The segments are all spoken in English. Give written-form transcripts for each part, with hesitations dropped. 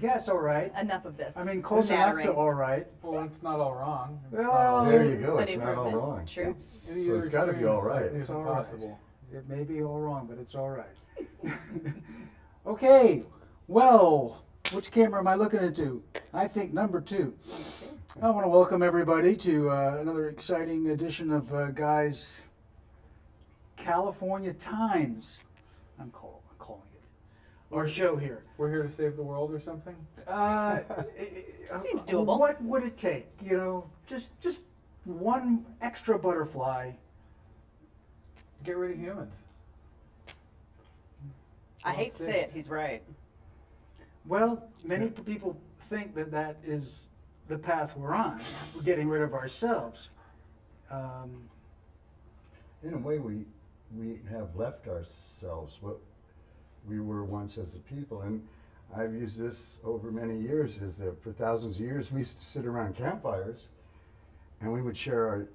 guess all right. Enough of this. I mean, close enough Nattering. to all right. Well, it's not all wrong. It's Well, not all There you go. An It's not all improvement. wrong. True. It's, So it's gotta be all right. It's all right. possible. It may be all wrong, but it's all right. Okay, well, which camera am I looking into? I think number 2. I want to welcome everybody to another exciting edition of Guy's California Times. I'm calling it our show here. We're here to save the world or something? Seems doable. What would it take? You know, just one extra butterfly. Get rid of humans. I hate to say it, he's right. Well, many people think that that is the path we're on. We're getting rid of ourselves. In a way, we have left ourselves what we were once as a people. And I've used this over many years, is that for thousands of years we used to sit around campfires and we would share our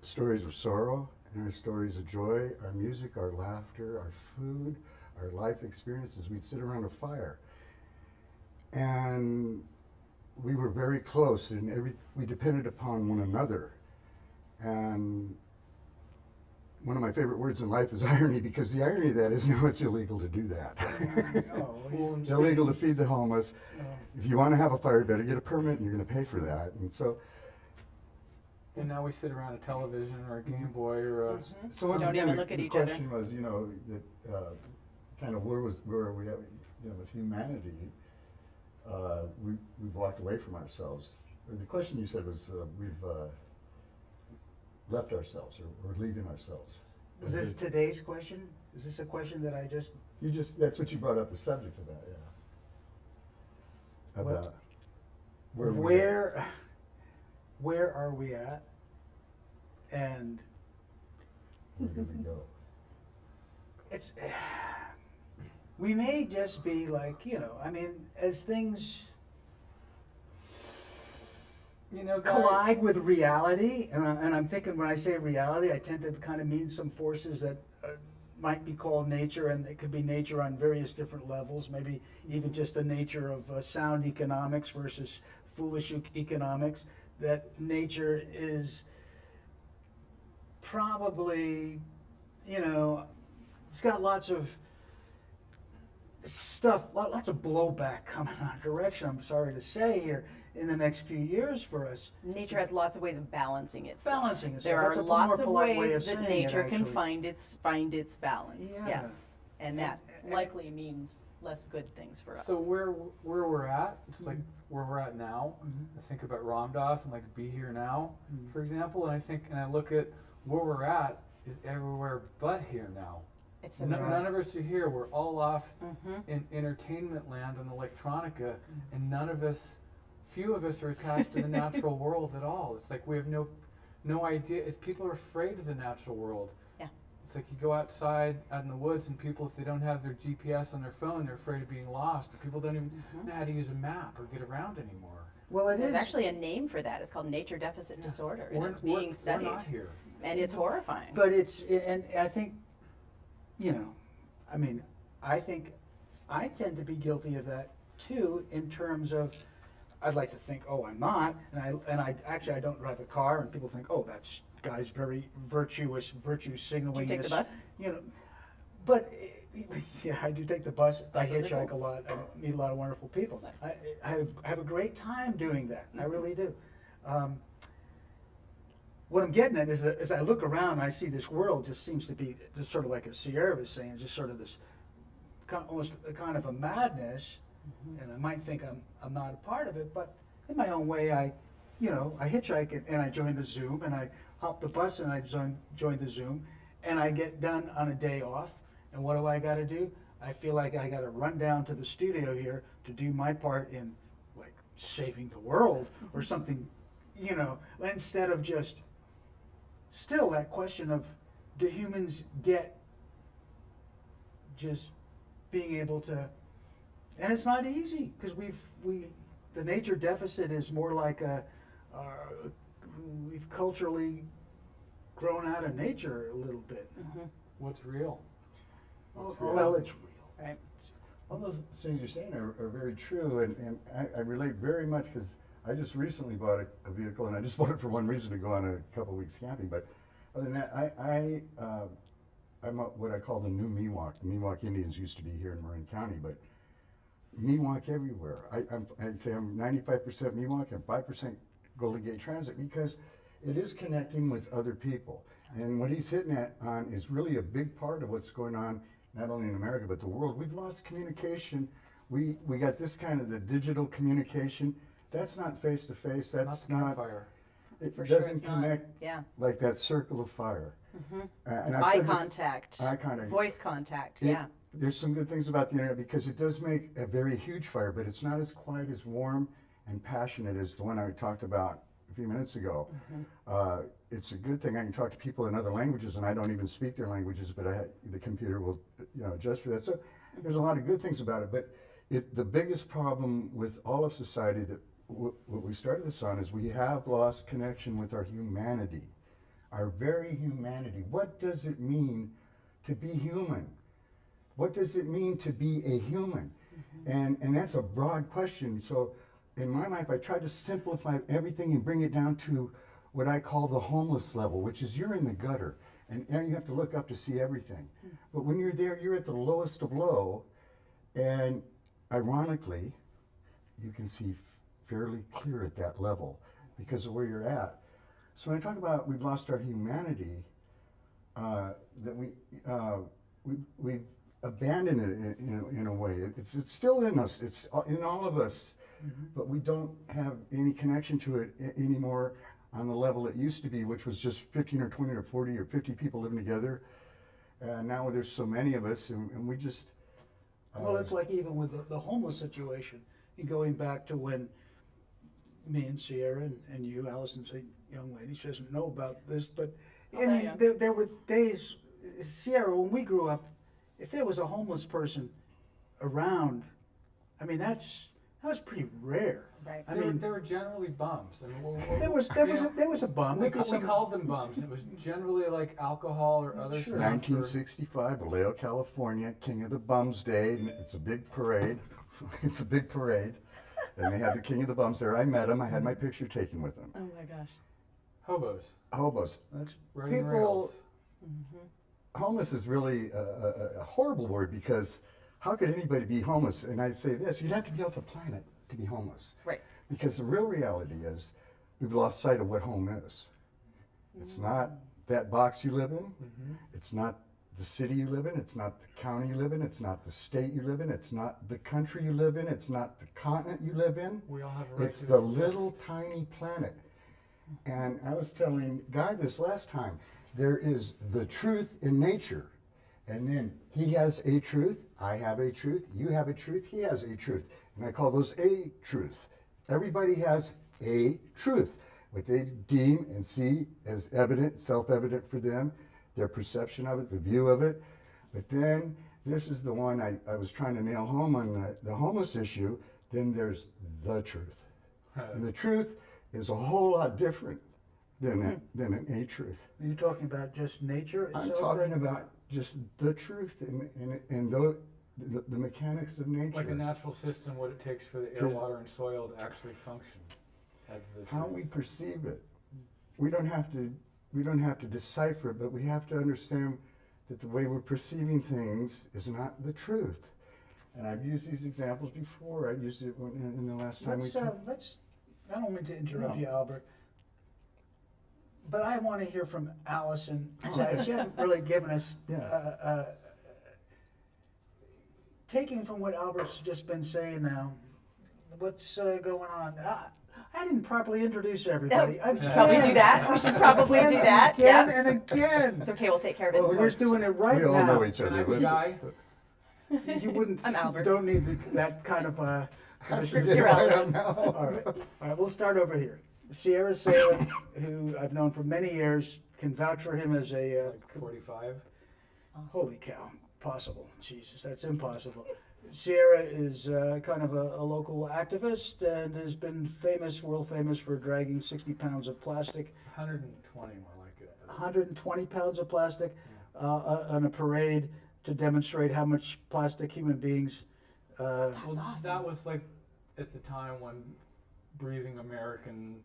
stories of sorrow and our stories of joy, our music, our laughter, our food, our life experiences. We'd sit around a fire. And we were very close, and we depended upon one another. And one of my favorite words in life is irony, because the irony of that is now it's illegal to do that. Oh, Illegal to feed the homeless. If you want to have a fire, you better get a permit, and you're going to pay for that. And so, And now we sit around a television or a Game Boy or a. so once Don't again, even look at the each other. question was, you know, that kind of where are we at, you know, with humanity? We've walked away from ourselves. The question you said was we've left ourselves, or we're leaving ourselves. Was this today's question? Is this a question that I just... That's what you brought up, the subject of that, yeah. Well, About we at. where are we at? And Where do we go? it's... We may just be like, you know, I mean, as things You know, collide with reality, and I'm thinking when I say reality, I tend to kind of mean some forces that might be called nature, and it could be nature on various different levels, maybe even just the nature of sound economics versus foolish economics, that nature is probably, you know, it's got lots of stuff, lots of blowback coming our direction, I'm sorry to say here, in the next few years for us. Nature has lots of ways of balancing itself. Balancing itself. There are That's a lots more of polite way ways of that saying it, nature can actually. find its balance. Yeah. Yes, and that And- likely means less good things for us. So where we're at, it's like where we're at now. I think about Ram Dass and like Be Here Now, for example, and I look at where we're at is everywhere but here now. it's None of us are here. We're all off in entertainment land and electronica, and few of us are attached to the natural world at all. It's like we have no idea. People are afraid of the natural world. Yeah. It's like you go outside out in the woods, and people, if they don't have their GPS on their phone, they're afraid of being lost. Or people don't even know how to use a map or get around anymore. Well, it There's is actually a name for that. It's called nature deficit disorder, and We're- it's being we're studied. not here. And it's horrifying. But and I think, you know, I mean, I think I tend to be guilty of that too, in terms of, I'd like to think, oh, I'm not, and I actually I don't drive a car, and people think, oh, that guy's very virtue signaling. Do you take the bus? You know, but yeah, I do take the bus. I Buses are hitchhike cool. a lot. I meet a lot of wonderful people. Nice. I have a great time doing that. I really do. What I'm getting at is that as I look around, I see this world just seems to be just sort of like a Sierra was saying, just sort of this almost a kind of a madness, and I might think I'm not a part of it, but in my own way, I hitchhike it and I join the Zoom, and I hop the bus and I join the Zoom, and I get done on a day off, and what do I got to do? I feel like I got to run down to the studio here to do my part in like saving the world or something, you know, instead of just still that question of, do humans get just being able to, and it's not easy, because the nature deficit is more like we've culturally grown out of nature a little bit. What's real? Well, it's real. Right. All those things you're saying are very true, and I relate very much because I just recently bought a vehicle, and I just bought it for one reason, to go on a couple weeks camping. But other than that, I'm what I call the new Miwok. The Miwok Indians used to be here in Marin County, but Miwok everywhere. I'd say I'm 95% Miwok and 5% Golden Gate Transit, because it is connecting with other people. And what he's hitting on is really a big part of what's going on, not only in America, but the world. We've lost communication. We got this kind of the digital communication. That's not face to face. That's not. Fire. It For sure doesn't it's not. connect Yeah. like that circle of fire. And I've Eye said this- contact. eye contact. Voice contact. It- Yeah. There's some good things about the internet, because it does make a very huge fire, but it's not as quiet, as warm and passionate as the one I talked about a few minutes ago. It's a good thing I can talk to people in other languages, and I don't even speak their languages, but the computer will, adjust for that. So there's a lot of good things about it, but the biggest problem with all of society, that what we started this on, is we have lost connection with our humanity, our very humanity. What does it mean to be human? What does it mean to be a human? And that's a broad question. So in my life, I try to simplify everything and bring it down to what I call the homeless level, which is you're in the gutter, and you have to look up to see everything. But when you're there, you're at the lowest of low, and ironically, you can see fairly clear at that level because of where you're at. So when I talk about we've lost our humanity, that we've abandoned it in a way. It's still in us. It's in all of us, but we don't have any connection to it anymore on the level it used to be, which was just 15 or 20 or 40 or 50 people living together. Now there's so many of us, and we just. Well, it's like even with the homeless situation, and going back to when me and Sierra and you, Allison's a young lady, she doesn't know about this, but I Oh, mean, yeah. there were days, Sierra, when we grew up, if there was a homeless person around, I mean, that was pretty rare. Right. I They mean, were generally bums. I mean, there was a bum. we There was some- called them bums. It was generally like alcohol or other Sure. stuff. 1965, Vallejo, California, King of the Bums Day, and it's a big parade. It's a big parade, and they had the King of the Bums there. I met him. I had my picture taken with him. Oh my gosh. Hobos. Hobos. That's Running People- rails. Homeless is really a horrible word, because how could anybody be homeless? And I'd say this: you'd have to be off the planet to be homeless. Right. Because the real reality is, we've lost sight of what home is. It's not that box you live in. It's not the city you live in. It's not the county you live in. It's not the state you live in. It's not the country you live in. It's not the continent you live in. We all have a right It's to the this. little tiny planet. And I was telling Guy this last time, there is the truth in nature. And then he has a truth, I have a truth, you have a truth, he has a truth. And I call those a truth. Everybody has a truth. What they deem and see as evident, self-evident for them, their perception of it, the view of it. But then, this is the one I was trying to nail home on the homeless issue, then there's the truth. And the truth is a whole lot different than an a truth. Are you talking about just nature I'm itself? talking about just the truth and the mechanics of nature. Like a natural system, what it takes for the air, Just- water, and soil to actually function. That's the How truth. we perceive it. We don't have to decipher it, but we have to understand that the way we're perceiving things is not the truth. And I've used these examples before. I used it in the last time we talked. Let's, I don't mean to interrupt No. you, Albert, but I want to hear from Allison. She hasn't really given us, Yeah. taking from what Albert's just been saying now, what's going on? I didn't properly introduce everybody. Again, Probably do that. We should probably do that. Again Yeah. and again. It's okay. We'll take care of it. Well, in We're post. doing it right We all now. know each Can I other. be Guy? You wouldn't. I'm You Albert. don't need that kind of I position. forget You're who I Allison. am now. All right, we'll start over here. Sierra Salem, who I've known for many years, can vouch for him as a, Like 45. holy cow, possible. Jesus, that's impossible. Sierra is kind of a local activist and has been famous, world famous, for dragging 60 pounds of plastic, 120 more like it. 120 pounds of plastic on a parade to demonstrate how much plastic human beings That's Well, awesome. that was like at the time when breathing American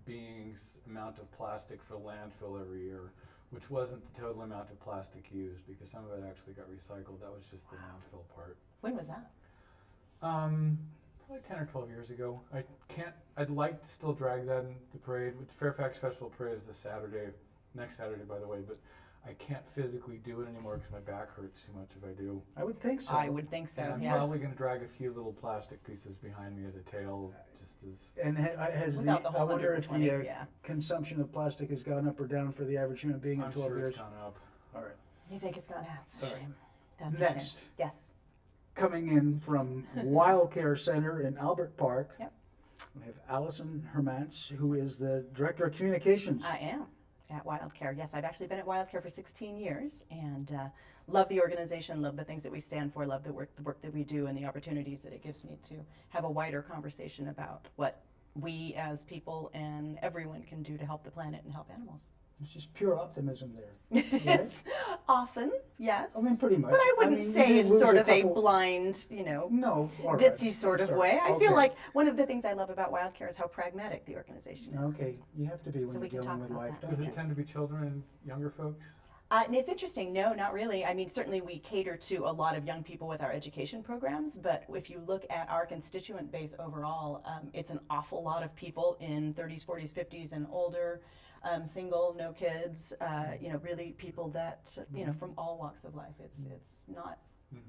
beings amount of plastic for landfill every year, which wasn't the total amount of plastic used because some of it actually got recycled. That was just the landfill part. When was that? Probably 10 or 12 years ago. I'd like to still drag that in the parade. With Fairfax Festival Parade is this Saturday, next Saturday, by the way, but I can't physically do it anymore because my back hurts too much if I do. I would think so. I would think so. And I'm Yes. probably going to drag a few little plastic pieces behind me as a tail, just as. And has Without the I whole wonder if 120, the yeah. consumption of plastic has gone up or down for the average human being in I'm 12 sure years. it's gone up. All right. You think it's gone out? It's a All right. shame. That's Next. a shame. Yes. Coming in from Wild Care Center in Albert Park, Yep. we have Allison Hermance, who is the Director of Communications. I am at Wild Care. Yes, I've actually been at Wild Care for 16 years and love the organization, love the things that we stand for, love the work that we do, and the opportunities that it gives me to have a wider conversation about what we as people and everyone can do to help the planet and help animals. It's just pure optimism there. Yes, often, yes. I mean, pretty much. But I wouldn't mean, you say did in lose sort of a couple- blind, No, all right. ditzy sort of Sorry. way. I Okay. feel like one of the things I love about Wild Care is how pragmatic the organization is. Okay, you have to be when So we you're can dealing talk with about life, that. don't Does you? it tend to be children and younger folks? And it's interesting. No, not really. I mean, certainly we cater to a lot of young people with our education programs, but if you look at our constituent base overall, it's an awful lot of people in 30s, 40s, 50s, and older, single, no kids. Really people that from all walks of life. It's not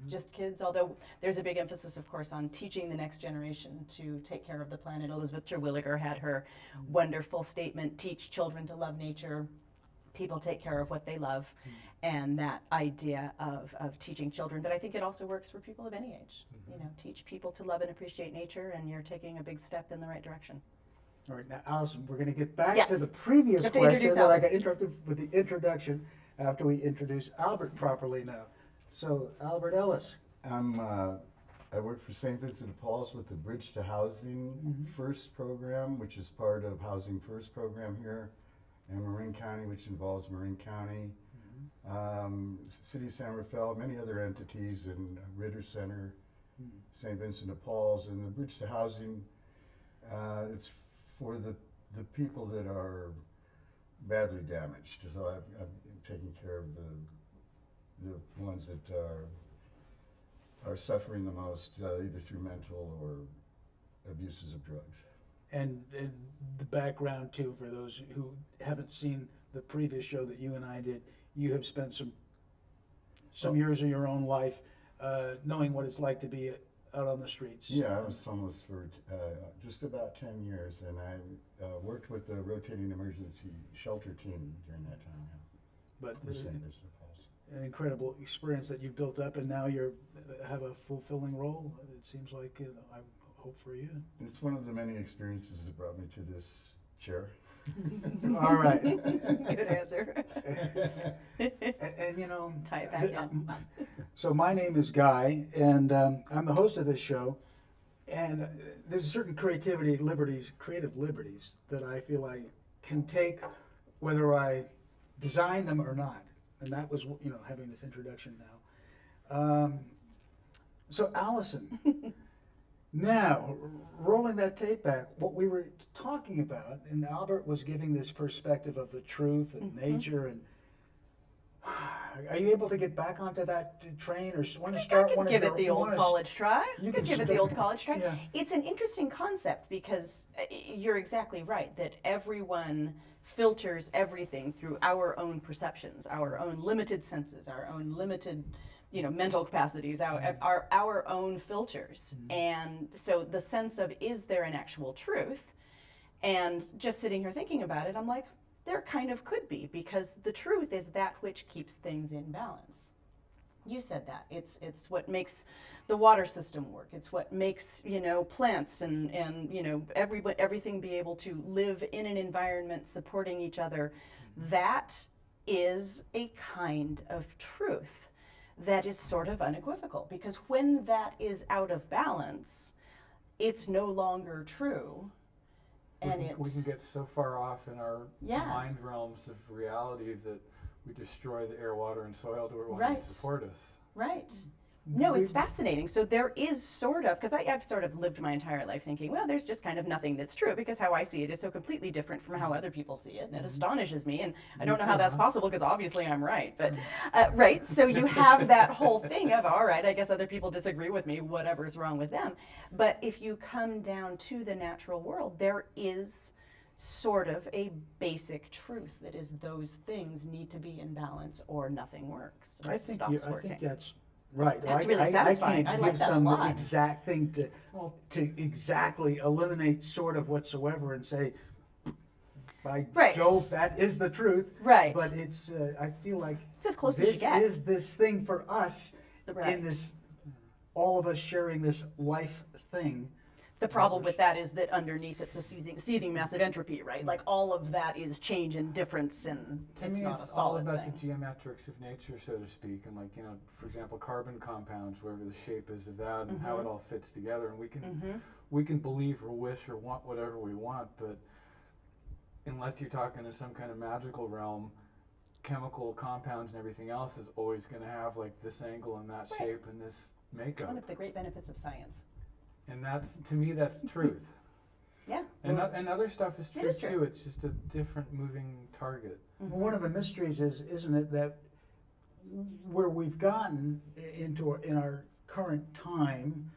just kids, although there's a big emphasis, of course, on teaching the next generation to take care of the planet. Elizabeth Terwilliger had her wonderful statement: "Teach children to love nature. People take care of what they love," and that idea of teaching children. But I think it also works for people of any age. Teach people to love and appreciate nature, and you're taking a big step in the right direction. All right, now Allison, we're going to get back Yes. to the previous You have to question introduce that I Albert. got interrupted with the introduction after we introduce Albert properly now. So, Albert Ellis. I work for St. Vincent de Paul's with the Bridge to Housing First program, which is part of Housing First program here in Marin County, which involves Marin County, City of San Rafael, many other entities, and Ritter Center, St. Vincent de Paul's, and the Bridge to Housing. It's for the people that are badly damaged. So I'm taking care of the ones that are suffering the most, either through mental or abuses of drugs. And the background, too, for those who haven't seen the previous show that you and I did, you have spent some years of your own life knowing what it's like to be out on the streets. Yeah, I was homeless for just about 10 years, and I worked with the rotating emergency shelter team during that time. But For St. Vincent de Paul's. an incredible experience that you've built up, and now you have a fulfilling role. It seems like I hope for you. It's one of the many experiences that brought me to this chair. All right. Good answer. and Tie it back in. So my name is Guy, and I'm the host of this show. And there's a certain creative liberties that I feel I can take, whether I design them or not. And that was, having this introduction now. So Allison, now rolling that tape back, what we were talking about, and Albert was giving this perspective of the truth and nature, and are you able to get back onto that train, or want to start I can one give of it your, the you old wanna college try. you I can can give it the start- old college try. Yeah. It's an interesting concept because you're exactly right that everyone filters everything through our own perceptions, our own limited senses, our own limited, mental capacities, our own filters. And so the sense of, is there an actual truth? And just sitting here thinking about it, I'm like, there kind of could be, because the truth is that which keeps things in balance. You said that. It's what makes the water system work. It's what makes, plants and everything be able to live in an environment supporting each other. That is a kind of truth that is sort of unequivocal, because when that is out of balance, it's no longer true. We can get so far off in our Yeah. mind realms of reality that we destroy the air, water, and soil to where it won't Right. support us. Right. No, it's fascinating. So there is sort of, because I've sort of lived my entire life thinking, well, there's just kind of nothing that's true because how I see it is so completely different from how other people see it. And it astonishes me. And I don't know how that's possible because obviously I'm right. But, right. So you have that whole thing of, all right, I guess other people disagree with me, whatever's wrong with them. But if you come down to the natural world, there is sort of a basic truth that is those things need to be in balance or nothing works. Or I it think stops I working. think that's right. That's really satisfying. I I can't like give that a some lot. exact thing Well, to exactly eliminate sort of whatsoever and say, by Right. Jove, that is the truth. Right. But it's I feel like It's as close as you this get. is this thing for us Right. in this, all of us sharing this life thing. The problem with that is that underneath it's a seething massive entropy, right? Like all of that is change and difference, and to it's me, not a it's all solid about thing. the geometrics of nature, so to speak, and like, you know, for example, carbon compounds, wherever the shape is of that, and how it all fits together. And we can believe or wish or want whatever we want, but unless you're talking in some kind of magical realm, chemical compounds and everything else is always going to have like this angle and that Right. shape and this makeup. One of the great benefits of science. And that's, to me, that's truth. Yeah. And, and other stuff is It is truth true. too. It's just a different moving target. Well, one of the mysteries is, isn't it, that where we've gotten in our current time,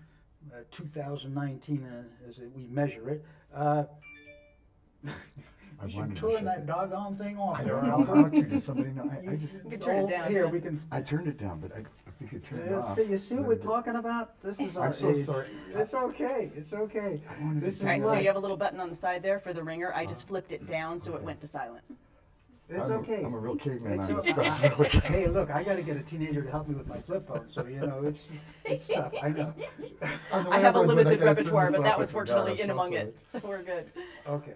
2019 as we measure it, I you should wanted to turn shut that it. doggone thing off. I there, don't know Albert. how to. Does somebody know? I just, You can turn it down. Here, yeah. we can. I turned it down, but if you could turn it off. You see what then we're it- talking about? This is our I'm so age. sorry. It's okay. It's okay. I wanted to This is do All right, so life. you have a little button on the side there for the ringer. I just flipped it down so it went to silent. It's I'm okay. I'm a real caveman It's on this okay. stuff. Really. Hey, look, I got to get a teenager to help me with my flip phone, so you know it's tough. I know. I have a limited repertoire, but that was fortunately in among it, so we're good. Okay.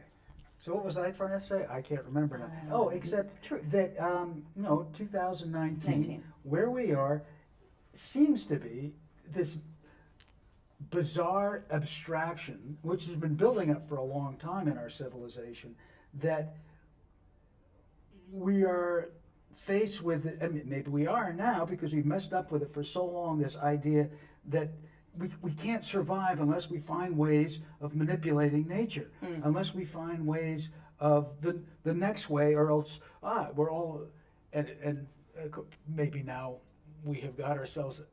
So what was I trying to say? I can't remember now. Oh, except Truth. that 2019, 19. where we are, seems to be this bizarre abstraction, which has been building up for a long time in our civilization, that we are faced with, I mean, maybe we are now because we've messed up with it for so long, this idea that we can't survive unless we find ways of manipulating nature, unless we find ways of the next way, or else we're all, and maybe now we have got ourselves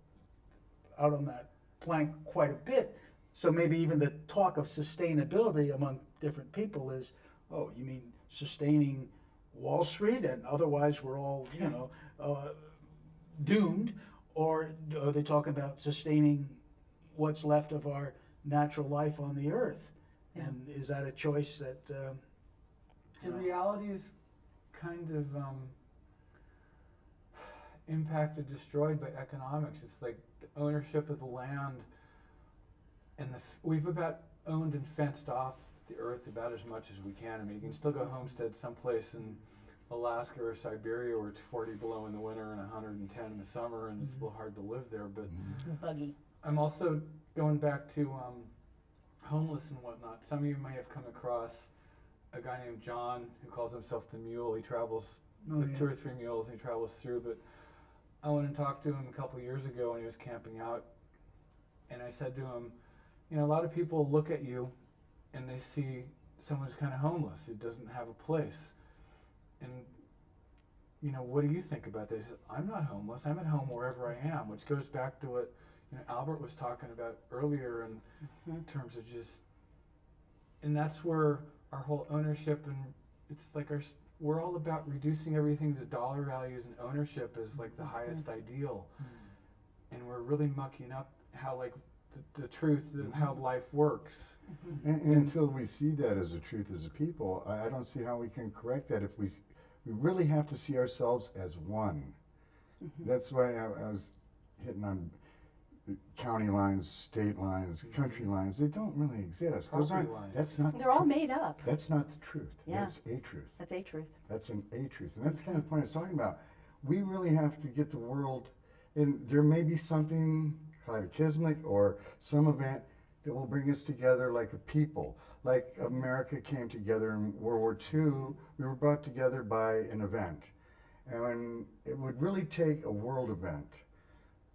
out on that plank quite a bit. So maybe even the talk of sustainability among different people is, oh, you mean sustaining Wall Street and otherwise we're all, you know, doomed? Or are they talking about sustaining what's left of our natural life on the earth? And is that a choice that, The reality is kind of impacted, destroyed by economics. It's like the ownership of the land, and we've about owned and fenced off the earth about as much as we can. I mean, you can still go homestead someplace in Alaska or Siberia where it's 40 below in the winter and 110 in the summer, and it's a little hard to live there. But Buggy. I'm also going back to homeless and whatnot. Some of you may have come across a guy named John who calls himself the Mule. He travels with 2 or 3 mules and he travels through. But I went and talked to him a couple years ago when he was camping out, and I said to him, you know, a lot of people look at you and they see someone who's kind of homeless, who doesn't have a place. And, you know, what do you think about this? He said, I'm not homeless. I'm at home wherever I am, which goes back to what, you know, Albert was talking about earlier in terms of just, and that's where our whole ownership, and it's like we're all about reducing everything to dollar values, and ownership is like the highest ideal. And we're really mucking up how, like, the truth of how life works. And until we see that as a truth as a people, I don't see how we can correct that. If we really have to see ourselves as one. That's why I was hitting on the county lines, state lines, country lines. They don't really exist. Those Property aren't. lines. That's not. They're all made up. That's not the truth. Yeah. That's a truth. That's a truth. That's an a truth, and that's kind of the point I was talking about. We really have to get the world, and there may be something cataclysmic or some event that will bring us together like a people. Like America came together in World War II, we were brought together by an event. And it would really take a world event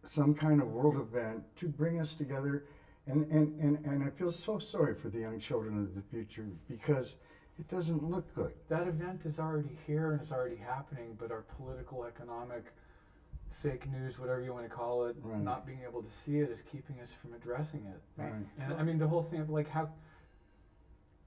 some kind of world event to bring us together. And I feel so sorry for the young children of the future because it doesn't look good. That event is already here and is already happening, but our political, economic, fake news, whatever you want to call it, Right. not being able to see it is keeping us from addressing it. Right. And I mean, the whole thing of like how,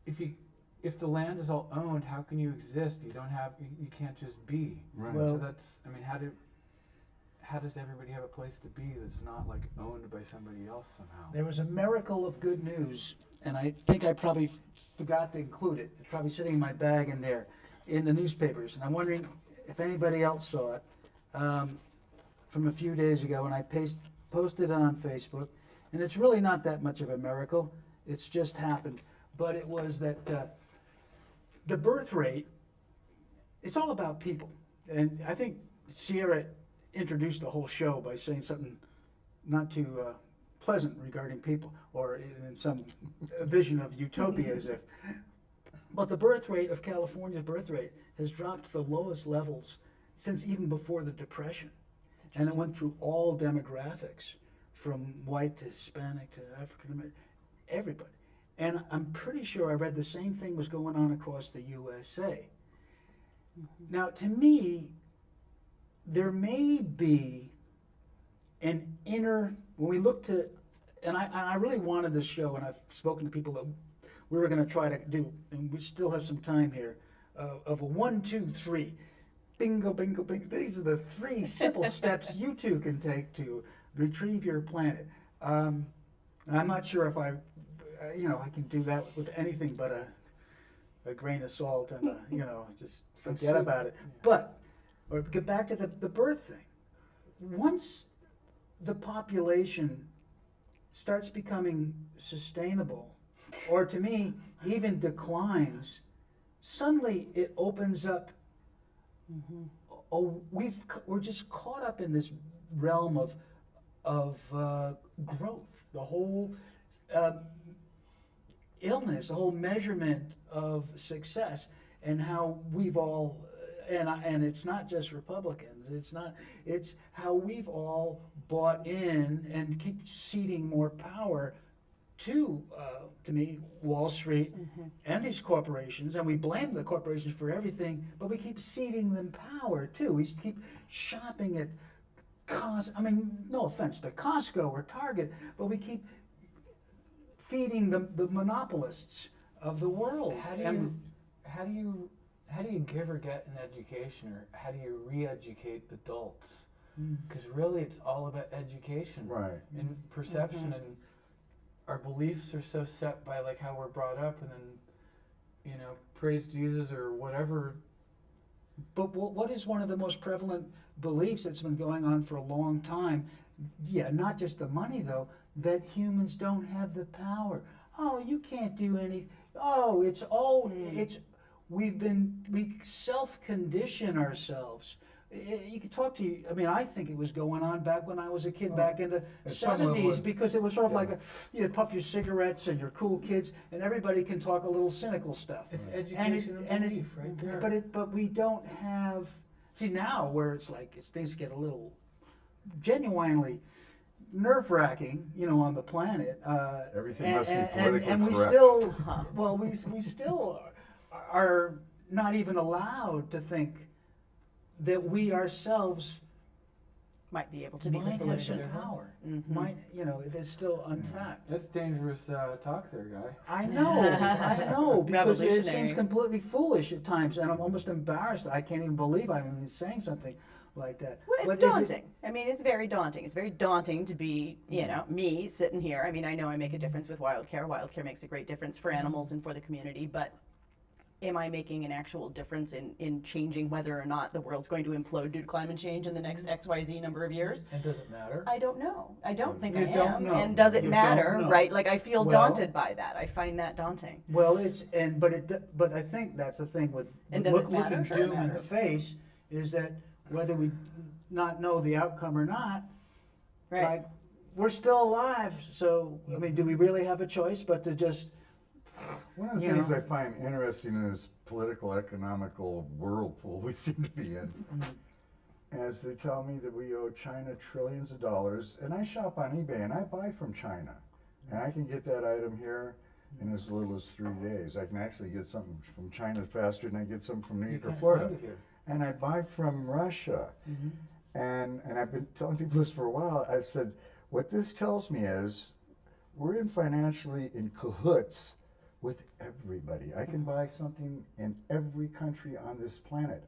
if the land is all owned, how can you exist? You don't have, you can't just be. Right. Well- So that's, I mean, how does everybody have a place to be that's not like owned by somebody else somehow? There was a miracle of good news, and I think I probably forgot to include it. It's probably sitting in my bag in there, in the newspapers. And I'm wondering if anybody else saw it from a few days ago, and I posted it on Facebook. And it's really not that much of a miracle. It's just happened. But it was that the birth rate, it's all about people. And I think Sierra introduced the whole show by saying something not too pleasant regarding people, or in some vision of utopia as if. But the birth rate of California's birth rate has dropped to the lowest levels since even before the Depression. And it went through all demographics, from white to Hispanic to African American, everybody. And I'm pretty sure I read the same thing was going on across the USA. Now, to me, there may be an inner, when we look to, and I really wanted this show, and I've spoken to people that we were going to try to do, and we still have some time here, of a 1, 2, 3, bingo, bingo, bingo. These are the 3 simple steps you too can take to retrieve your planet. And I'm not sure if I can do that with anything but a grain of salt and just forget about it. But or get back to the birth thing. Once the population starts becoming sustainable, or to me, even declines, suddenly it opens up. We're just caught up in this realm of growth. The whole illness, the whole measurement of success, and how we've all, and it's not just Republicans, it's how we've all bought in and keep ceding more power to me, Wall Street and these corporations, and we blame the corporations for everything, but we keep ceding them power too. We keep shopping at no offense to Costco or Target, but we keep feeding the monopolists of the world. How do you give or get an education, or how do you re-educate adults? Because really, it's all about education, Right. And perception, and our beliefs are so set by like how we're brought up, and then praise Jesus or whatever. But what is one of the most prevalent beliefs that's been going on for a long time? Yeah, not just the money though, that humans don't have the power. Oh, you can't do anything. Oh, we self-condition ourselves. You could talk to you. I mean, I think it was going on back when I was a kid, back in the at some level 70s, because it was sort of like you puff your cigarettes and you're cool kids, and everybody can talk a little cynical stuff. It's education and belief, right there. But we don't have. See now where it's like things get a little genuinely nerve-wracking, on the planet. Everything must be politically and we correct. still, well, we still are not even allowed to think that we ourselves Might be able to be the might solution. have the power. Might, it's still untapped. That's dangerous talk there, guy. I know, because it seems Revolutionary. completely foolish at times, and I'm almost embarrassed. I can't even believe I'm even saying something like that. Well, But it's is it- daunting. I mean, it's very daunting. It's very daunting to be, me sitting here. I mean, I know I make a difference with Wildcare. Wildcare makes a great difference for animals and for the community, but am I making an actual difference in changing whether or not the world's going to implode due to climate change in the next XYZ number of years? And does it matter? I don't know. I don't think You I don't am. know. And does it You matter, don't know. right? Like I feel Well- daunted by that. I find that daunting. Well, but I think that's the thing with And does it matter? looking Sure it doom in the matters. face is that whether we not know the outcome or not, Right. like we're still alive. So I mean, do we really have a choice but to just? One of the You things know. I find interesting in this political, economical whirlpool we seem to be in as they tell me that we owe China trillions of dollars, and I shop on eBay and I buy from China, and I can get that item here in as little as 3 days. I can actually get something from China faster than I get something from New You York or can't Florida. find it here. And I buy from Russia. Mm-hmm. And I've been telling people this for a while. I said, what this tells me is we're financially in cahoots with everybody. I can buy something in every country on this planet.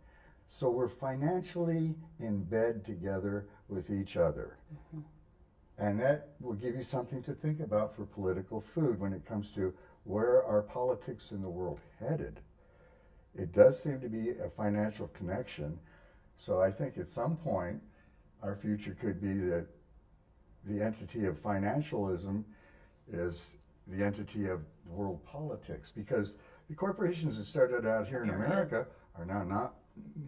So we're financially in bed together with each other. And that will give you something to think about for political food when it comes to where are politics in the world headed. It does seem to be a financial connection. So I think at some point our future could be that the entity of financialism is the entity of world politics, because the corporations that started out here in Here it America are now not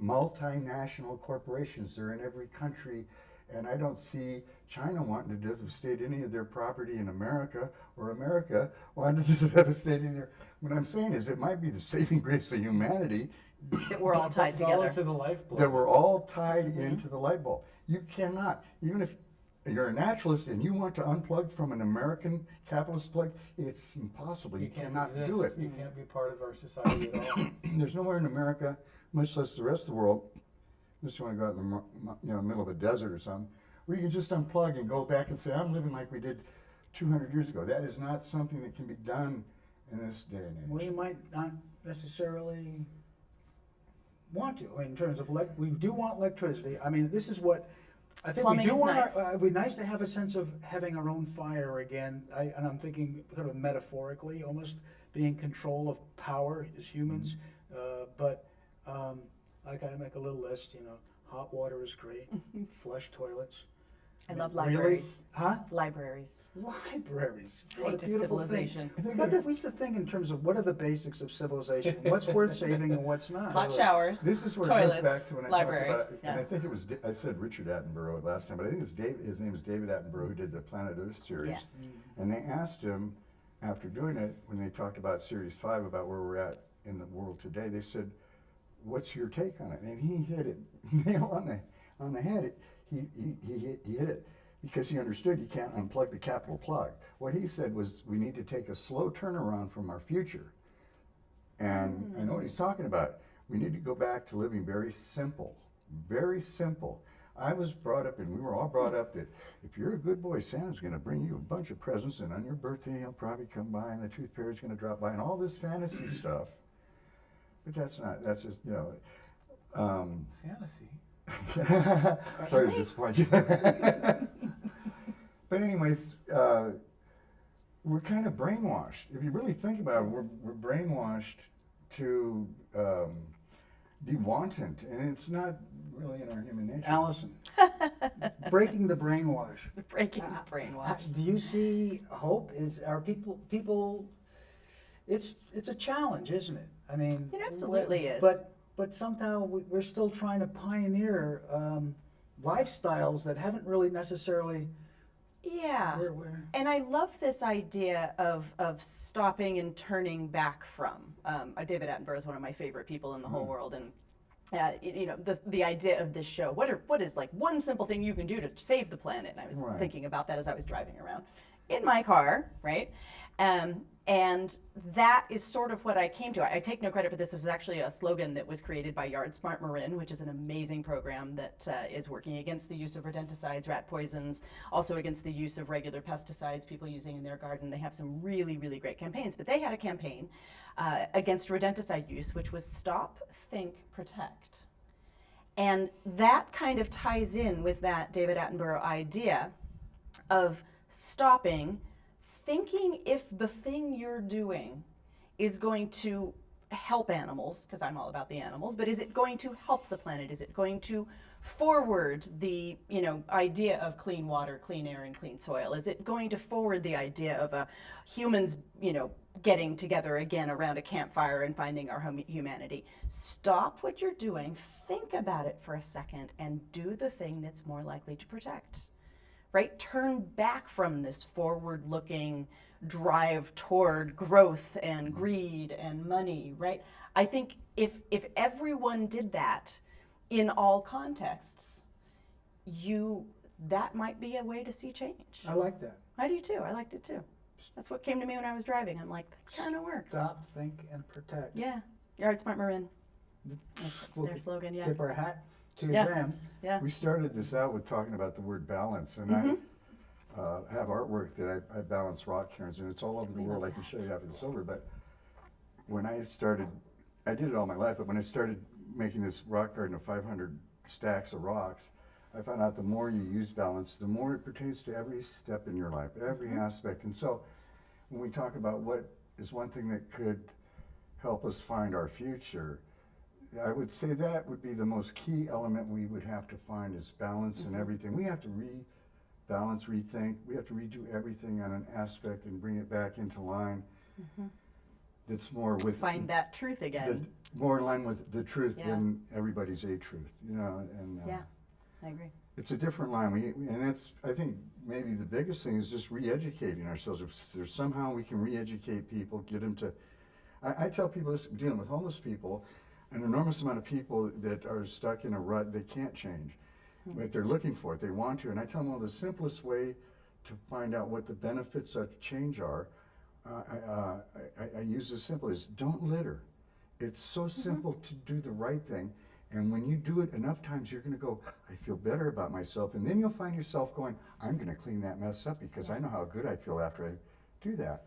multinational corporations. They're in every country, and I don't see China wanting to devastate any of their property in America, or America wanting to devastate any. What I'm saying is it might be the saving grace of humanity That we're all tied It's all together. to the lifeblood. that we're all tied into the light bulb. You cannot, even if you're a naturalist and you want to unplug from an American capitalist plug, it's impossible. You can't cannot exist. do it. You can't be part of our society at all. There's nowhere in America, much less the rest of the world, unless you want to go out in the middle of a desert or something, where you can just unplug and go back and say, I'm living like we did 200 years ago. That is not something that can be done in this day and age. We might not necessarily want to. I mean, in terms of we do want electricity. I mean, this is what I think Plumbing we do is want. nice. It'd be nice to have a sense of having our own fire again. And I'm thinking sort of metaphorically, almost being in control of power as humans. But I gotta make a little list. You know, hot water is great. Flush toilets. I love Really? libraries. Huh? Libraries. Libraries. What a Height of beautiful civilization. thing. We have to think in terms of what are the basics of civilization, what's worth saving and what's not. Hot showers. This is where it toilets, goes back to when I libraries. talked about, and I Yes. think it was, I said Richard Attenborough last time, but I think it's his name is David Attenborough, who did the Planet Earth series. Yes. And they asked him, after doing it, when they talked about Series 5, about where we're at in the world today, they said, what's your take on it? And he hit it nail on the head. He hit it. Because he understood you can't unplug the capital plug. What he said was we need to take a slow turnaround from our future. And I know what he's talking about. We need to go back to living very simple, very simple. I was brought up, and we were all brought up that if you're a good boy, Santa's going to bring you a bunch of presents, and on your birthday he'll probably come by, and the tooth fairy's going to drop by, and all this fantasy stuff. But that's just, Fantasy. sorry to disappoint you. But anyways, we're kind of brainwashed. If you really think about it, we're brainwashed to be wanton, and it's not really in our human nature. Allison, breaking the brainwash. Breaking the brainwash. Do you see hope? Are people? It's a challenge, isn't it? I mean, It absolutely is. But somehow we're still trying to pioneer lifestyles that haven't really necessarily. Yeah. And I love this idea of stopping and turning back from. David Attenborough is one of my favorite people in the whole world, and the idea of this show. What is like one simple thing you can do to save the planet? And I was thinking about that as I was driving around in my car, right? And that is sort of what I came to. I take no credit for this. This was actually a slogan that was created by Yard Smart Marin, which is an amazing program that is working against the use of rodenticides, rat poisons, also against the use of regular pesticides people using in their garden. They have some really, really great campaigns. But they had a campaign against rodenticide use, which was Stop, Think, Protect. And that kind of ties in with that David Attenborough idea of stopping, thinking if the thing you're doing is going to help animals, because I'm all about the animals, but is it going to help the planet? Is it going to forward the idea of clean water, clean air, and clean soil? Is it going to forward the idea of humans getting together again around a campfire and finding our humanity? Stop what you're doing, think about it for a second, and do the thing that's more likely to protect. Right? Turn back from this forward-looking drive toward growth and greed and money, right? I think if everyone did that in all contexts, that might be a way to see change. I like that. I do too. I liked it too. That's what came to me when I was driving. I'm like, that kind of works. Stop, think, and protect. Yeah. Yard Smart Marin. That's We'll their slogan, yeah. Tip our hat to Yeah. them. Yeah. We started this out with talking about the word balance, and Mm-hmm. I have artwork that I balance rock cairns, and it's all over the world. I can show you after this over, but when I started, I did it all my life, but when I started making this rock garden of 500 stacks of rocks, I found out the more you use balance, the more it pertains to every step in your life, every aspect. And so when we talk about what is one thing that could help us find our future, I would say that would be the most key element we would have to find is balance in everything. We have to rebalance, rethink. We have to redo everything on an aspect and bring it back into line. That's more with Find that truth again. more in line with the truth Yeah. than everybody's a truth, you know. And Yeah, I agree. it's a different line. And that's, I think, maybe the biggest thing is just re-educating ourselves. If there's somehow we can re-educate people, get them to. I tell people this, dealing with homeless people, an enormous amount of people that are stuck in a rut, they can't change. But they're looking for it, they want to. And I tell them, well, the simplest way to find out what the benefits of change are, I use this simple, is don't litter. It's so simple to do the right thing. And when you do it enough times, you're gonna go, I feel better about myself. And then you'll find yourself going, I'm gonna clean that mess up because I know how good I feel after I do that.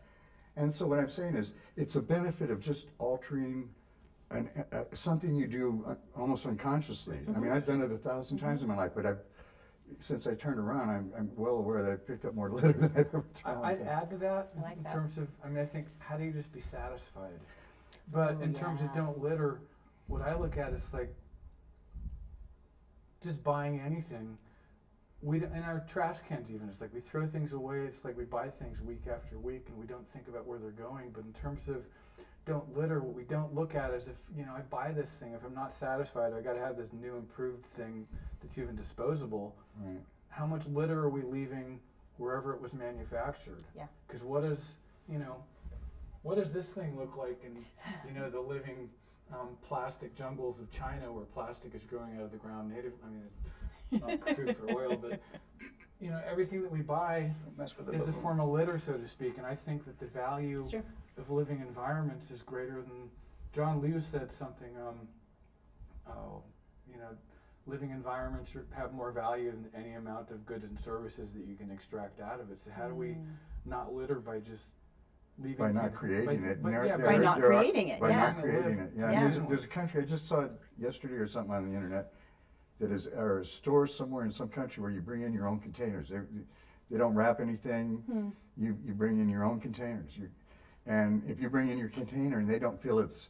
And so what I'm saying is, it's a benefit of just altering something you do almost unconsciously. I mean, I've done it 1,000 times in my life, but since I turned around, I'm well aware that I've picked up more litter than I've ever thrown. I'd add to that I like in that. terms of, I mean, I think, how do you just be satisfied? But Oh, in terms of yeah. don't litter, what I look at is like, just buying anything. In our trash cans even, it's like we throw things away, it's like we buy things week after week and we don't think about where they're going. But in terms of don't litter, what we don't look at is if, you know, I buy this thing, if I'm not satisfied, I gotta have this new improved thing that's even disposable. Right. How much litter are we leaving wherever it was manufactured? Yeah. Because what does this thing look like in, you know, the living plastic jungles of China where plastic is growing out of the ground native? I mean, it's not true for oil, but, you know, everything that we buy Don't mess with it. is a form of litter, so to speak. And I think that the value It's true. of living environments is greater than, John Liu said something, you know, living environments have more value than any amount of goods and services that you can extract out of it. So how do we not litter by just leaving By not things- creating it. By, And yeah, By not creating it, By yeah. not creating it, yeah. Yeah. There's a country, I just saw it yesterday or something on the internet, that is, or a store somewhere in some country where you bring in your own containers. They don't wrap anything, you bring in your own containers. And if you bring in your container and they don't feel it's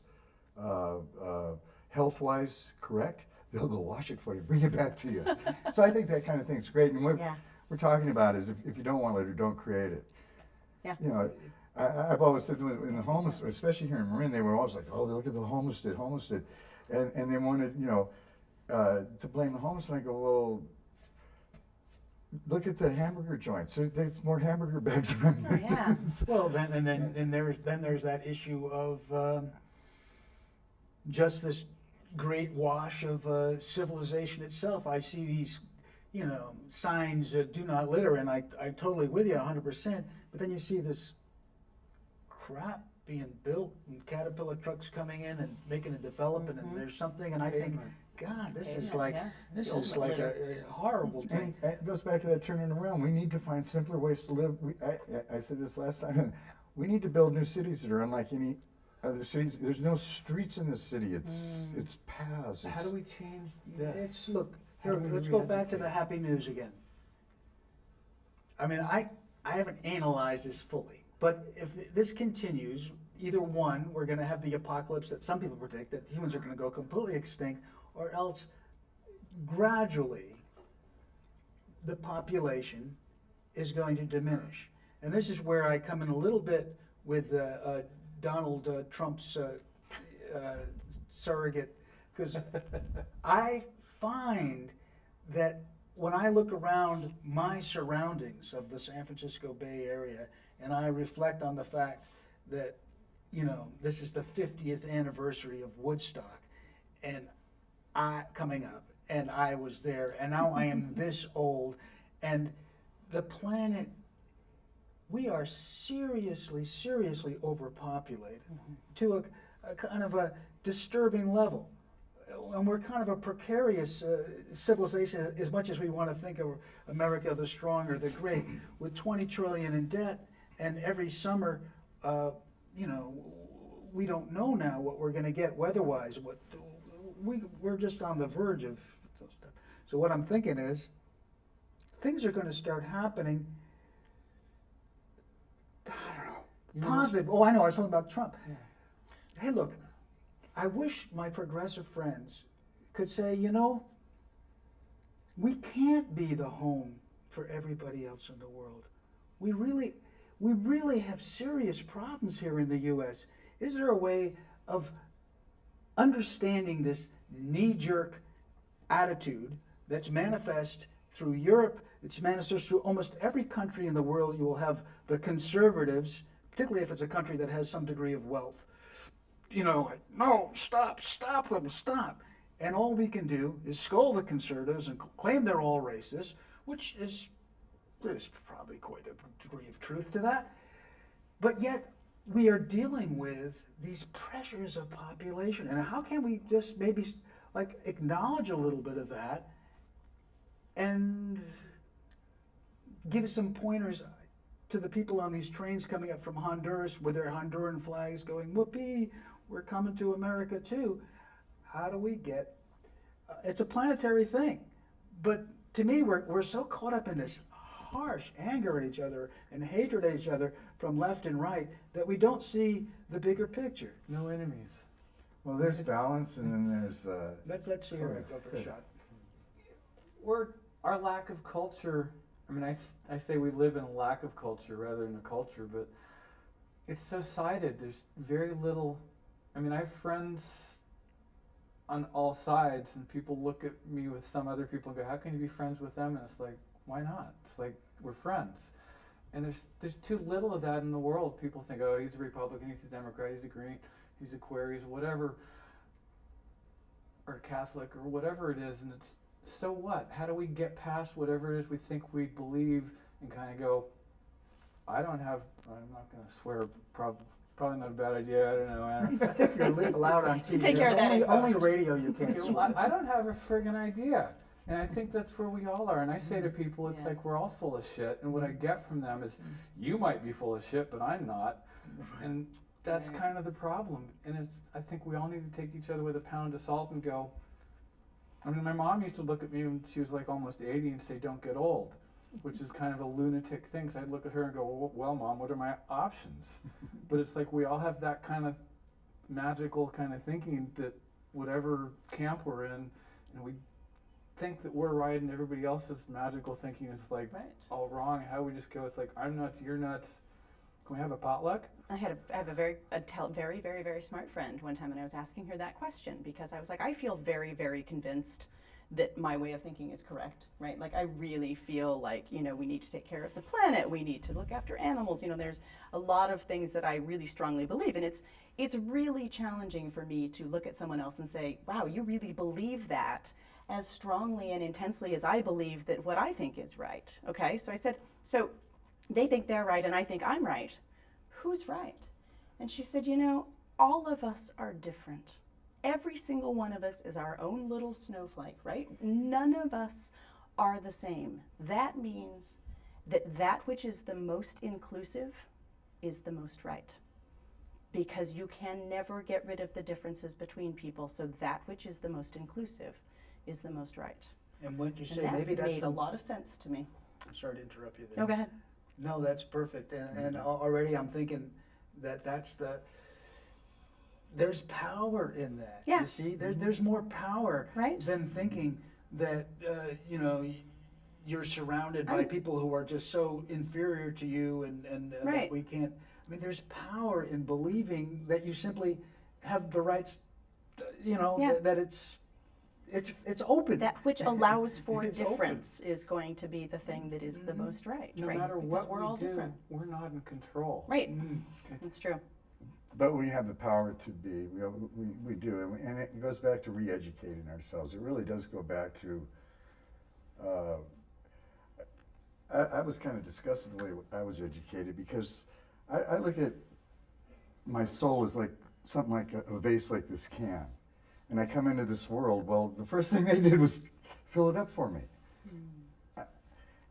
health-wise correct, they'll go wash it for you, bring it back to you. So I think that kind of thing's great. And what Yeah. we're talking about is if you don't want litter, don't create it. Yeah. You know, I've always said in the homeless, especially here in Marin, they were always like, oh, look at the homestead. And they wanted, you know, to blame the homeless. And I go, well, look at the hamburger joints. There's more hamburger bags around Oh, here. yeah. Well, then there's that issue of just this great wash of civilization itself. I see these, you know, signs do not litter, and I'm totally with you 100%. But then you see this crap being built and Caterpillar trucks coming in and making a development, and there's something, and I think, Pavement. God, this is Pavement, like yeah. this The is ultimate like a horrible thing. And it goes back to that turning around. We need to find simpler ways to live. I said this last time. We need to build new cities that are unlike any other cities. There's no streets in this city. It's paths. How do we change this? Look, How here, do we let's go back to re-educate? the happy news again. I mean, I haven't analyzed this fully, but if this continues, either one, we're going to have the apocalypse that some people predict, that humans are going to go completely extinct, or else gradually the population is going to diminish. And this is where I come in a little bit with Donald Trump's surrogate, because I find that when I look around my surroundings of the San Francisco Bay Area, and I reflect on the fact that, you know, this is the 50th anniversary of Woodstock, and coming up, and I was there, and now I am this old, and the planet, we are seriously overpopulated to a kind of a disturbing level. And we're kind of a precarious civilization, as much as we want to think of America the strong or the great, with 20 trillion in debt, and every summer, we don't know now what we're going to get weather-wise. We're just on the verge of stuff. So what I'm thinking is, things are going to start happening. I don't know. Positive. Oh, I know. I was talking about Trump. Yeah. Hey, look. I wish my progressive friends could say, we can't be the home for everybody else in the world. We really have serious problems here in the U.S. Is there a way of understanding this knee-jerk attitude that's manifest through Europe, it's manifest through almost every country in the world? You will have the conservatives, particularly if it's a country that has some degree of wealth, no, stop them, stop. And all we can do is scold the conservatives and claim they're all racist, which there's probably quite a degree of truth to that. But yet, we are dealing with these pressures of population. And how can we just maybe acknowledge a little bit of that and give some pointers to the people on these trains coming up from Honduras with their Honduran flags going, whoopee, we're coming to America too. How do we get, it's a planetary thing. But to me, we're so caught up in this harsh anger at each other and hatred at each other from left and right that we don't see the bigger picture. No enemies. Well, there's balance, and then there's. Let's see her go for a shot. Our lack of culture. I mean, I say we live in a lack of culture rather than a culture, but it's so sided. There's very little. I mean, I have friends on all sides, and people look at me with some other people and go, "How can you be friends with them?" And it's like, why not? It's like we're friends. And there's too little of that in the world. People think, oh, he's a Republican, he's a Democrat, he's a Green, he's a queer, he's whatever, or a Catholic, or whatever it is. And it's, so what? How do we get past whatever it is we think we believe and kind of go, I'm not going to swear, probably not a bad idea, I don't know, Anna. I think you're allowed on TV. Take care of that in Only post. radio you can't see. I don't have a friggin' idea. And I think that's where we all are. And I say to people, it's like we're all full of shit. And what I get from them is, you might be full of shit, but I'm not. And that's kind of the problem. And I think we all need to take each other with a pound of salt and go. I mean, my mom used to look at me when she was like almost 80 and say, don't get old, which is kind of a lunatic thing. So I'd look at her and go, well, Mom, what are my options? But it's like we all have that kind of magical kind of thinking that whatever camp we're in, and we think that we're right and everybody else's magical thinking is like all wrong. How we just go, it's like, I'm nuts, you're nuts. Can we have a potluck? I have a very smart friend one time, and I was asking her that question because I was like, I feel very, very convinced that my way of thinking is correct, right? Like, I really feel like, we need to take care of the planet, we need to look after animals, there's a lot of things that I really strongly believe, and it's really challenging for me to look at someone else and say, wow, you really believe that as strongly and intensely as I believe that what I think is right, okay? So I said, so they think they're right and I think I'm right. Who's right? And she said, all of us are different. Every single one of us is our own little snowflake, right? None of us are the same. That means that which is the most inclusive is the most right. Because you can never get rid of the differences between people, so that which is the most inclusive is the most right. And what you say, that maybe that's made a lot of sense to me. I'm sorry to interrupt you there. Oh, go ahead. No, that's perfect. And already I'm thinking there's power in that. Yeah. You see, there's more power than thinking that, you're surrounded by people who are just so inferior to you and that we can't. I mean, there's power in believing that you simply have the rights, that it's open. That which allows for It's difference is going to be the thing that is the most right. No right? matter Because what we're we all do, different. we're not in control. Right. That's true. But we have the power to be. We do, and it goes back to re-educating ourselves. It really does go back to. I was kind of disgusted the way I was educated because I look at my soul as like something like a vase like this can, and I come into this world. Well, the first thing they did was fill it up for me.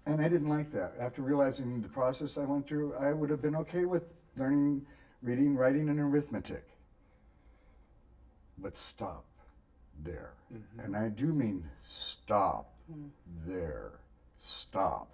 And I didn't like that. After realizing the process I went through, I would have been okay with learning reading, writing, and arithmetic. But stop there. Mm-hmm. And I do mean stop there. Stop.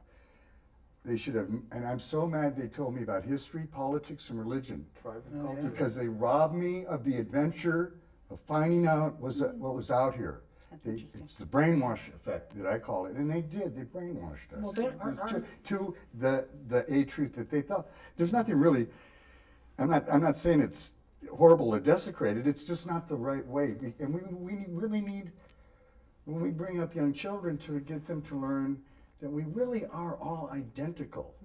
They should have, and I'm so mad they told me about history, politics, and religion. Tribal Oh, yeah. culture. Because they robbed me of the adventure of finding out what was out here. That's interesting. It's the brainwash effect that I call it, and they did. They brainwashed us Well, to the a truth that they thought. There's nothing really. I'm not saying it's horrible or desecrated. It's just not the right way. And we really need, when we bring up young children, to get them to learn that we really are all identical.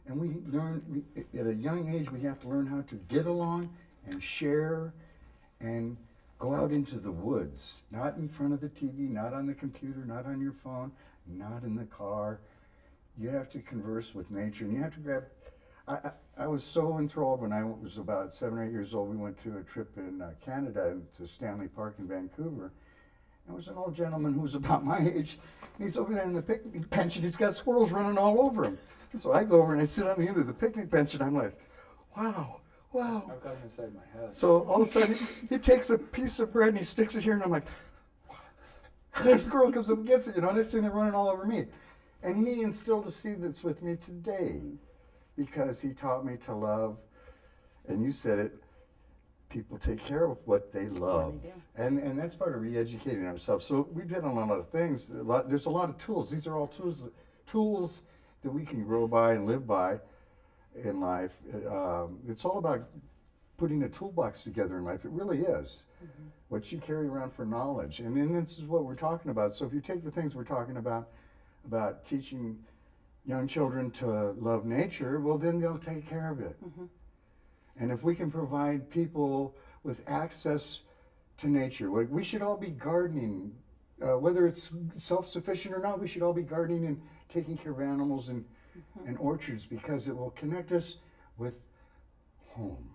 And we learn at a young age. We have to learn how to get along and share and go out into the woods, not in front of the TV, not on the computer, not on your phone, not in the car. You have to converse with nature, and you have to grab. I was so enthralled when I was about 7 or 8 years old. We went to a trip in Canada to Stanley Park in Vancouver. There was an old gentleman who was about my age, and he's over there in the picnic bench, and he's got squirrels running all over him. So I go over and I sit on the end of the picnic bench, and I'm like, wow. Wow. I've got them inside my head. So all of a sudden, he takes a piece of bread and he sticks it here, and I'm like, the squirrel comes up and gets it, and it's sitting there running all over me. And he instilled a seed that's with me today because he taught me to love, and you said it, people take care of what they love. they do. And that's part of re-educating ourselves. So we've done a lot of things. There's a lot of tools. These are all tools that we can grow by and live by in life. It's all about putting a toolbox together in life. It really is. What you carry around for knowledge. And then this is what we're talking about. So if you take the things we're talking about teaching young children to love nature, well, then they'll take care of it. And if we can provide people with access to nature, like we should all be gardening, whether it's self-sufficient or not, we should all be gardening and taking care of animals and orchards, because it will connect us with home.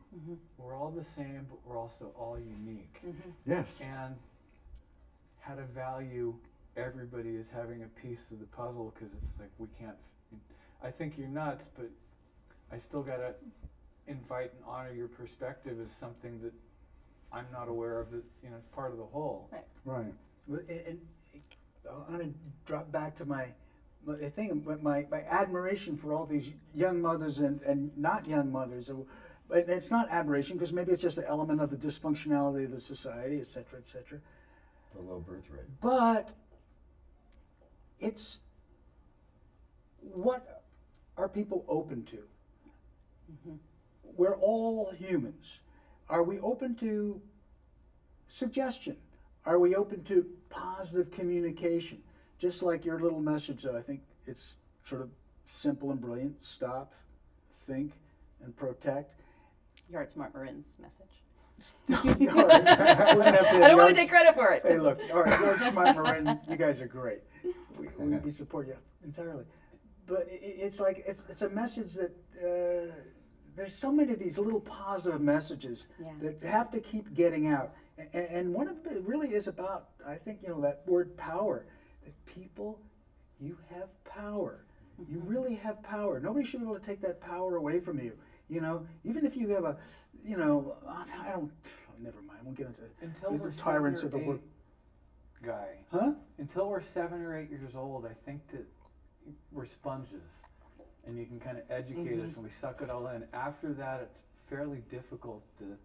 We're all the same, but we're also all unique. Yes. And how to value everybody as having a piece of the puzzle, because it's like we can't. I think you're nuts, but I still gotta invite and honor your perspective as something that I'm not aware of. That it's part of the whole. Right. And I'm going to drop back to my thing, my admiration for all these young mothers and not young mothers. But it's not admiration, because maybe it's just an element of the dysfunctionality of the society, et cetera, et cetera. The low birth rate. But it's, what are people open to? We're all humans. Are we open to suggestion? Are we open to positive communication? Just like your little message, I think it's sort of simple and brilliant. Stop, think, and protect. Yard Smart Marin's message. All right. We're gonna have I don't want Yard- to take credit for it. Hey, look, all right, Yard Smart Marin, you guys are great. We support you entirely. But it's like, it's a message that, there's so many of these little positive messages that have to keep getting out. And one of it really is about, I think, that word power. That people, you have power. You really have power. Nobody should be able to take that power away from you. Even if you have a, never mind. We'll get into Until the we're tyrants 7 of or the world. 8, Guy. Huh? Until we're 7 or 8 years old, I think that we're sponges, and you can kind of educate us, and we suck it all in. After that, it's fairly difficult to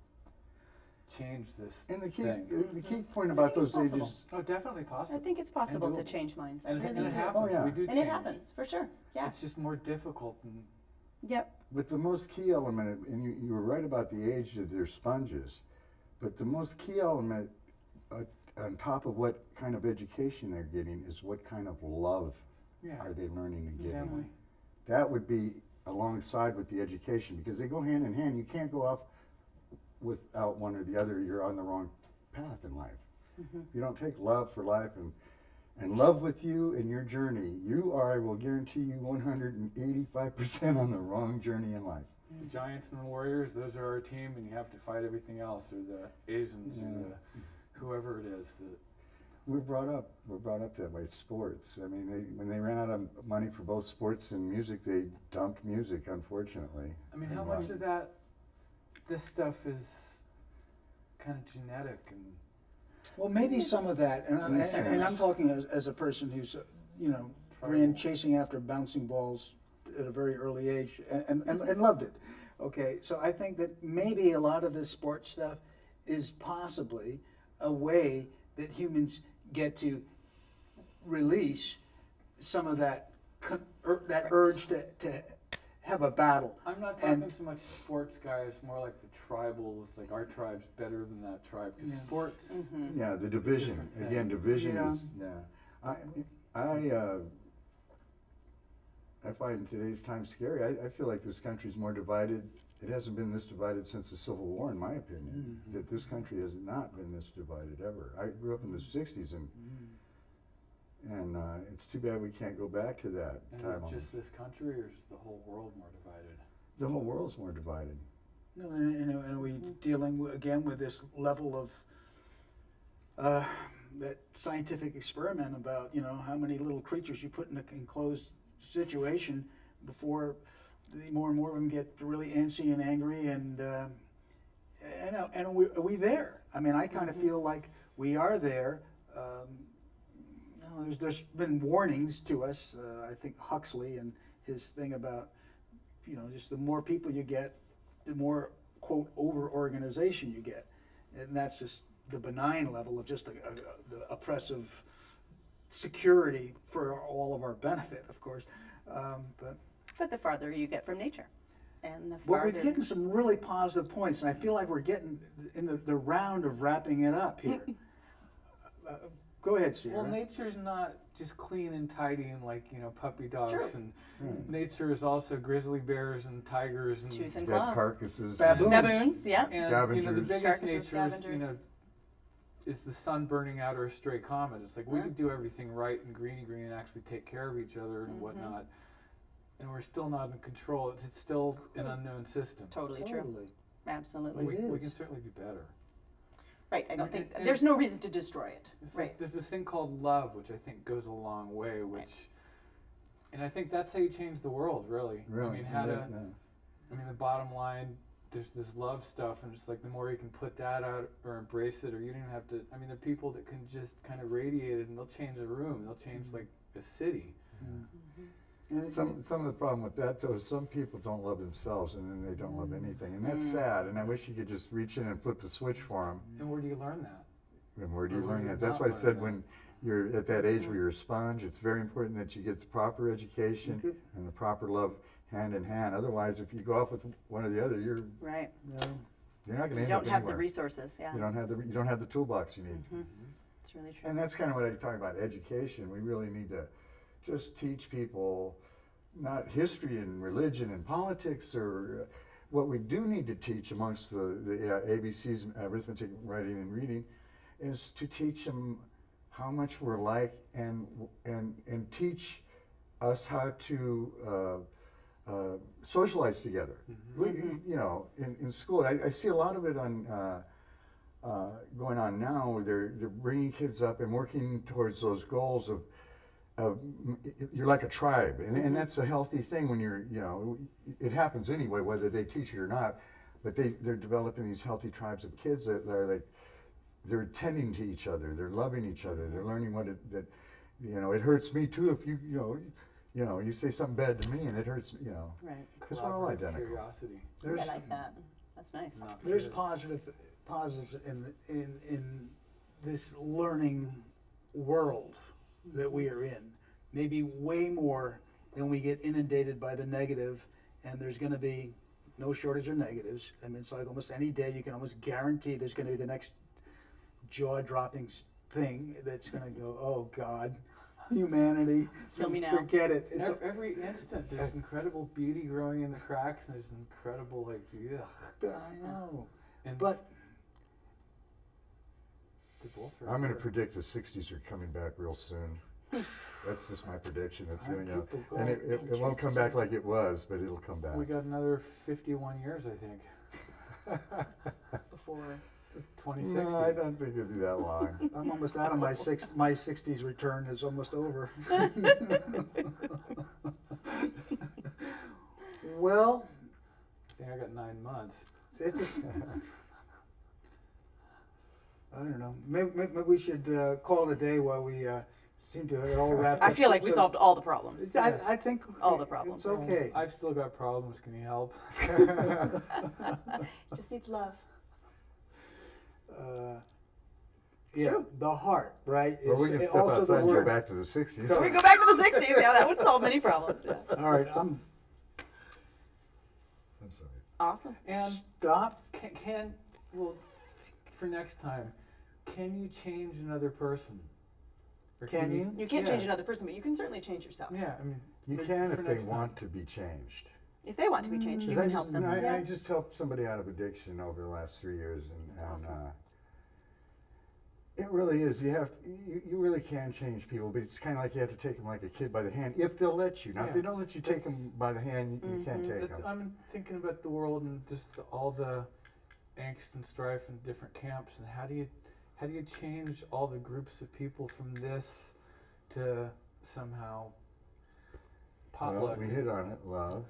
change this And the thing. key point about think it's those possible. ages. Oh, definitely I possible. think it's possible to doable. change minds. I And, really and it do. happens. Oh, yeah. We do And change. it happens, for sure. Yeah. It's just more difficult. And Yep. But the most key element, and you were right about the age that they're sponges, but the most key element on top of what kind of education they're getting is what kind of love yeah, are they learning and getting. family. That would be alongside with the education, because they go hand in hand. You can't go off without one or the other, you're on the wrong path in life. If you don't take love for life and love with you in your journey, you are, I will guarantee you, 185% on the wrong journey in life. The Giants and the Warriors, those are our team, and you have to fight everything else, or the Asians, or the whoever it is. We're brought up that way. Sports. I mean, when they ran out of money for both sports and music, they dumped music, unfortunately. I mean, how much of this stuff is kind of genetic and. Well, maybe some of that, and I'm talking as a person who's, ran chasing after bouncing balls at a very early age and loved it. Okay, so I think that maybe a lot of this sports stuff is possibly a way that humans get to release some of that urge to have a battle. I'm not talking so much sports guys, more like the tribals, like our tribe's better than that tribe, because sports. Yeah, the division. Again, division is, I find today's time scary. I feel like this country's more divided. It hasn't been this divided since the Civil War, in my opinion. That this country has not been this divided ever. I grew up in the 60s, and it's too bad we can't go back to that time. And just this country, or is the whole world more divided? The whole world's more divided. No, and we dealing again with this level of that scientific experiment about how many little creatures you put in an enclosed situation before more and more of them get really antsy and angry, and are we there? I mean, I kind of feel like we are there. There's been warnings to us. I think Huxley and his thing about just the more people you get, the more quote over organization you get, and that's just the benign level of just the oppressive security for all of our benefit, of course. But the farther you get from nature, and the Well, farther. we're getting some really positive points, and I feel like we're getting in the round of wrapping it up here. Go ahead, Sierra. Well, nature's not just clean and tidy and like puppy dogs, True. and nature is also grizzly bears and tigers and Tooth and Dead claw. carcasses. Baboons. Yeah. and Scavengers. the biggest Carcasses, nature is scavengers. is the sun burning out or a stray comet. It's like we could do everything right and greeny green and actually take care of each other and whatnot, and we're still not in control. It's still an unknown system. Totally true. Absolutely. It We is. can certainly do better. Right. I don't think And- there's no reason to destroy it. It's Right. like there's this thing called love, which I think goes a long way, and I think that's how you change the world, really. Really? I mean, the bottom line, there's this love stuff, and it's like the more you can put that out or embrace it, or you don't even have to. I mean, there are people that can just kind of radiate it, and they'll change a room. They'll change like a city. And Some of the problem with that, though, is some people don't love themselves, and then they don't love anything, and that's sad. And I wish you could just reach in and flip the switch for them. And where do you learn that? And where do you Or where learn do you that? That's not why I learn said that? when you're at that age where you're a sponge, it's very important that you get the proper education Okay. and the proper love hand in hand. Otherwise, if you go off with one or the other, you're Right. not going to You end up don't have anywhere. the resources. Yeah. You don't have the toolbox you need. It's really true. And that's kind of what I talk about education. We really need to just teach people not history and religion and politics, or what we do need to teach amongst the ABCs, arithmetic, writing, and reading, is to teach them how much we're like, and teach us how to socialize together. In school, I see a lot of it on going on now, where they're bringing kids up and working towards those goals of you're like a tribe, and that's a healthy thing when it happens anyway, whether they teach it or not, but they're developing these healthy tribes of kids that are like, they're tending to each other, they're loving each other, they're learning it hurts me too if you say something bad to me and it hurts, Right. because we're all Collaborative identical. Curiosity. I like that. That's nice. Not There's fear. positives in this learning world that we are in. Maybe way more than we get inundated by the negative, and there's going to be no shortage of negatives. I mean, it's like almost any day you can almost guarantee there's going to be the next jaw-dropping thing that's going to go, oh God, humanity, Kill me now. forget it. It's Every instant, there's incredible beauty growing in the cracks, and there's incredible ugh. I know. And But they both are I'm going to important. predict the 60s are coming back real soon. That's just my prediction. It's, I you know, keep the and it won't come back like it was, but it'll come back. We got another 51 years, I think. Before. 2060. No, I don't think it'll be that long. I'm almost out of my 60s return is almost over. Well, I think I got 9 months. it's just, I don't know. Maybe we should call it a day while we seem to have it all wrapped up. I feel like we So- solved all the problems. I think All the problems. It's okay. I've still got problems. Can you help? Just needs love. Yeah, true. the heart, right? Or we is can step also the outside and go word. back to the 60s. So we go back to the 60s. Yeah, that would solve many problems. Yeah. All right, I'm sorry. Awesome. And stop. well, for next time, can you change another person? Or Can you? You can't Yeah. change another person, but you can certainly change yourself. Yeah, I mean, You for can if they next time. want to be changed. If they want to be changed, you 'Cause can help them. I just helped somebody out of addiction over the last 3 years, and That's awesome. It really is. You have to, you really can change people, but it's kind of like you have to take them like a kid by the hand if they'll let you. Now, if Yeah. they don't let you take them That's- by the hand, you can't take But them. I'm thinking about the world and just all the angst and strife in different camps, and how do you change all the groups of people from this to somehow Well, potluck? we hit on it. Love,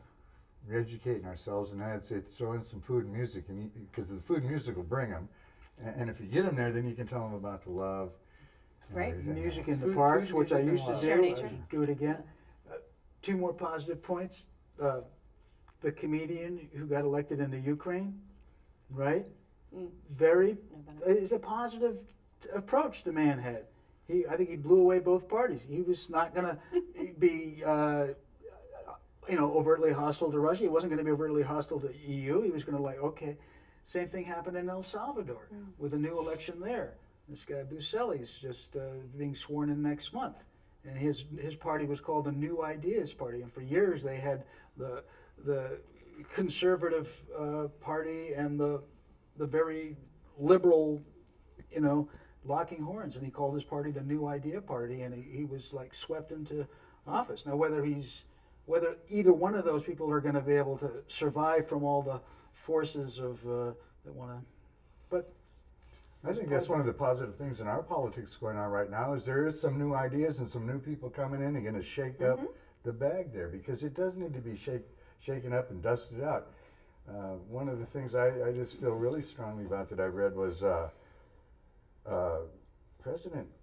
we're educating ourselves, and I'd say throw in some food and music, and because the food and music will bring them. And if you get them there, then you can tell them about the love. And Right. everything Music else. in the Food, parks, food, which I music, used to and do. Share I nature. should do it again. 2 more positive points. The comedian who got elected in the Ukraine, right? Mm. Very, No better. is a positive approach the man had. I think he blew away both parties. He was not going to be, overtly hostile to Russia. He wasn't going to be overtly hostile to EU. He was going to okay. Same thing happened in El Salvador with a new election there. This guy Buscelli is just being sworn in next month, and his party was called the New Ideas Party. And for years they had the conservative party and the very liberal, locking horns. And he called his party the New Idea Party, and he was swept into office. Now whether either one of those people are going to be able to survive from all the forces of that want to, but I think that's one of the positive things in our politics going on right now is there is some new ideas and some new people coming in and going to shake up the bag there, because it does need to be shaken up and dusted out. One of the things I just feel really strongly about that I read was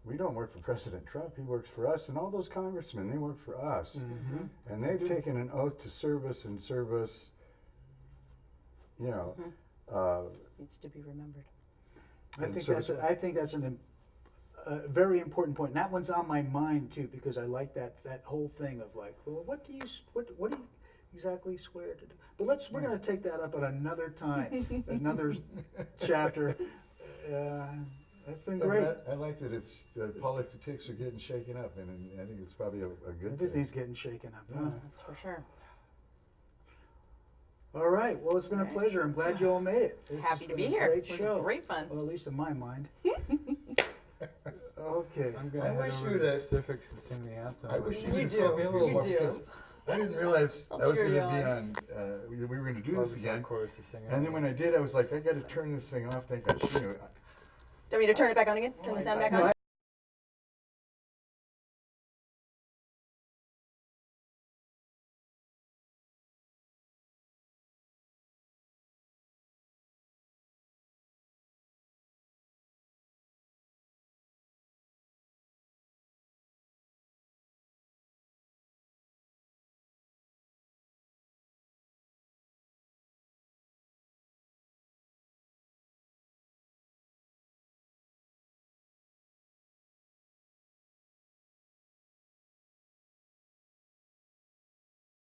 we don't work for President Trump, he works for us, and all those congressmen, they work for us. Mm-hmm. And they've taken an oath to serve us and serve us, Needs to be remembered. I And think so- I think that's a very important point. And that one's on my mind too, because I like that whole thing of well, what do you exactly swear to do? But we're going to take that up at another time, another chapter. That's been great. I like that the politics are getting shaken up, and I think it's probably a good Everything's thing. getting shaken up. Huh? That's for sure. All right. Well, it's been a All right. pleasure. I'm glad you all made it. This has Happy to been be a here. Great It was show. great fun. Well, at least in my mind. Okay. I'm going I to head wish over you to the would, Pacifics and sing the anthem. I wish you You would do. fill me a little You more, do. because I didn't realize I'll I was cheer going you to be on. on. We were going to do Love this the again, chorus to sing it. and then when I did, I was like, I got to turn this thing off. Thank God. Do you want me to turn it back on again? Turn the sound back on?